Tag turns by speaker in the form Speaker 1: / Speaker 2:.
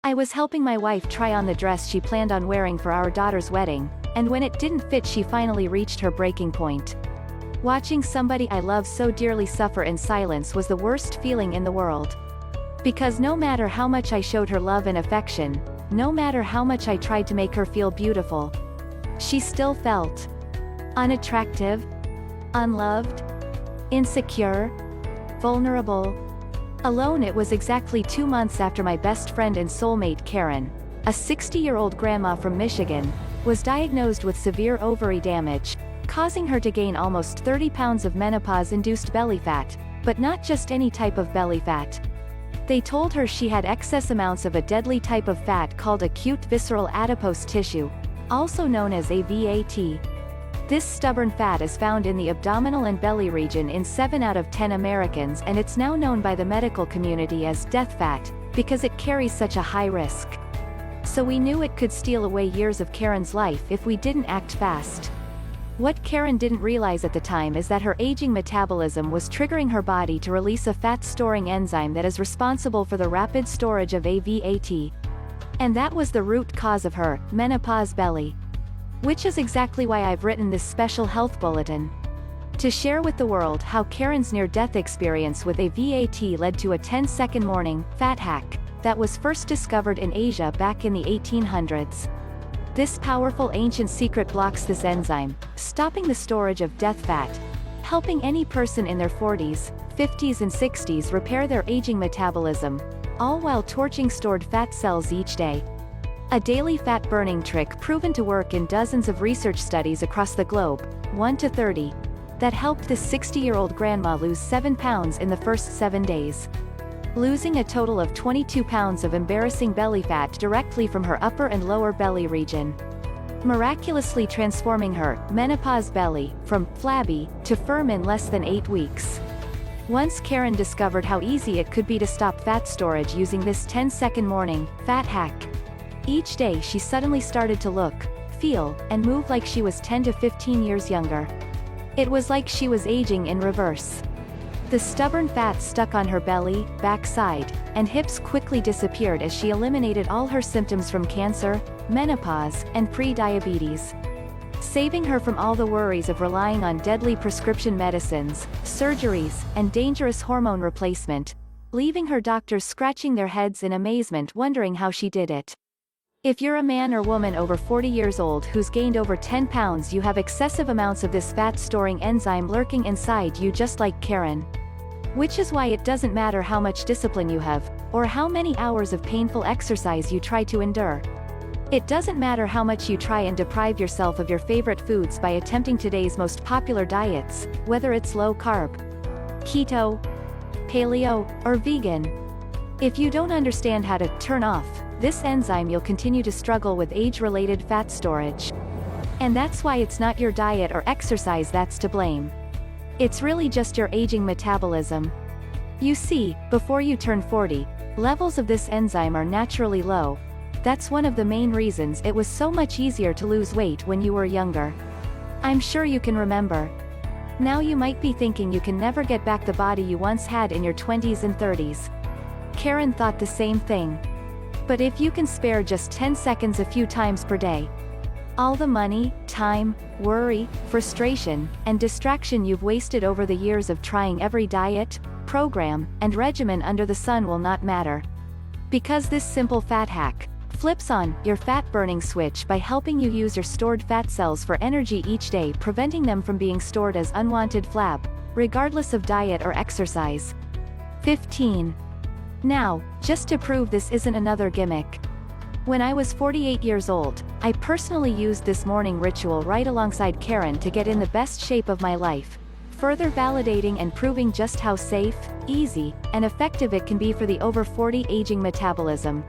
Speaker 1: I was helping my wife try on the dress she planned on wearing for our daughter's wedding, and when it didn't fit she finally reached her breaking point. Watching somebody I love so dearly suffer in silence was the worst feeling in the world. Because no matter how much I showed her love and affection, no matter how much I tried to make her feel beautiful, she still felt unattractive, unloved, insecure, vulnerable. Alone. It was exactly 2 months after my best friend and soulmate Karen, a 60-year-old grandma from Michigan, was diagnosed with severe ovary damage, causing her to gain almost 30 pounds of menopause-induced belly fat, but not just any type of belly fat. They told her she had excess amounts of a deadly type of fat called acute visceral adipose tissue, also known as AVAT. This stubborn fat is found in the abdominal and belly region in 7 out of 10 Americans, and it's now known by the medical community as death fat, because it carries such a high risk. So we knew it could steal away years of Karen's life if we didn't act fast. What Karen didn't realize at the time is that her aging metabolism was triggering her body to release a fat-storing enzyme that is responsible for the rapid storage of AVAT. And that was the root cause of her menopause belly. Which is exactly why I've written this special health bulletin. To share with the world how Karen's near-death experience with AVAT led to a 10-second morning fat hack that was first discovered in Asia back in the 1800s. This powerful ancient secret blocks this enzyme, stopping the storage of death fat, helping any person in their 40s, 50s and 60s repair their aging metabolism, all while torching stored fat cells each day. A daily fat-burning trick proven to work in dozens of research studies across the globe, 1 to 30, that helped this 60-year-old grandma lose 7 pounds in the first 7 days. Losing a total of 22 pounds of embarrassing belly fat directly from her upper and lower belly region. Miraculously transforming her menopause belly from flabby to firm in less than 8 weeks. Once Karen discovered how easy it could be to stop fat storage using this 10-second morning fat hack, each day she suddenly started to look, feel, and move like she was 10 to 15 years younger. It was like she was aging in reverse. The stubborn fat stuck on her belly, backside, and hips quickly disappeared as she eliminated all her symptoms from cancer, menopause, and pre-diabetes. Saving her from all the worries of relying on deadly prescription medicines, surgeries, and dangerous hormone replacement, leaving her doctors scratching their heads in amazement wondering how she did it. If you're a man or woman over 40 years old who's gained over 10 pounds, you have excessive amounts of this fat-storing enzyme lurking inside you, just like Karen. Which is why it doesn't matter how much discipline you have, or how many hours of painful exercise you try to endure. It doesn't matter how much you try and deprive yourself of your favorite foods by attempting today's most popular diets, whether it's low-carb, keto, paleo, or vegan. If you don't understand how to turn off this enzyme, you'll continue to struggle with age-related fat storage. And that's why it's not your diet or exercise that's to blame. It's really just your aging metabolism. You see, before you turn 40, levels of this enzyme are naturally low. That's one of the main reasons it was so much easier to lose weight when you were younger. I'm sure you can remember. Now you might be thinking you can never get back the body you once had in your 20s and 30s. Karen thought the same thing. But if you can spare just 10 seconds a few times per day, all the money, time, worry, frustration, and distraction you've wasted over the years of trying every diet, program, and regimen under the sun will not matter. Because this simple fat hack flips on your fat-burning switch by helping you use your stored fat cells for energy each day, preventing them from being stored as unwanted flab, regardless of diet or exercise. 15. Now, just to prove this isn't another gimmick. When I was 48 years old, I personally used this morning ritual right alongside Karen to get in the best shape of my life, further validating and proving just how safe, easy, and effective it can be for the over 40 aging metabolism.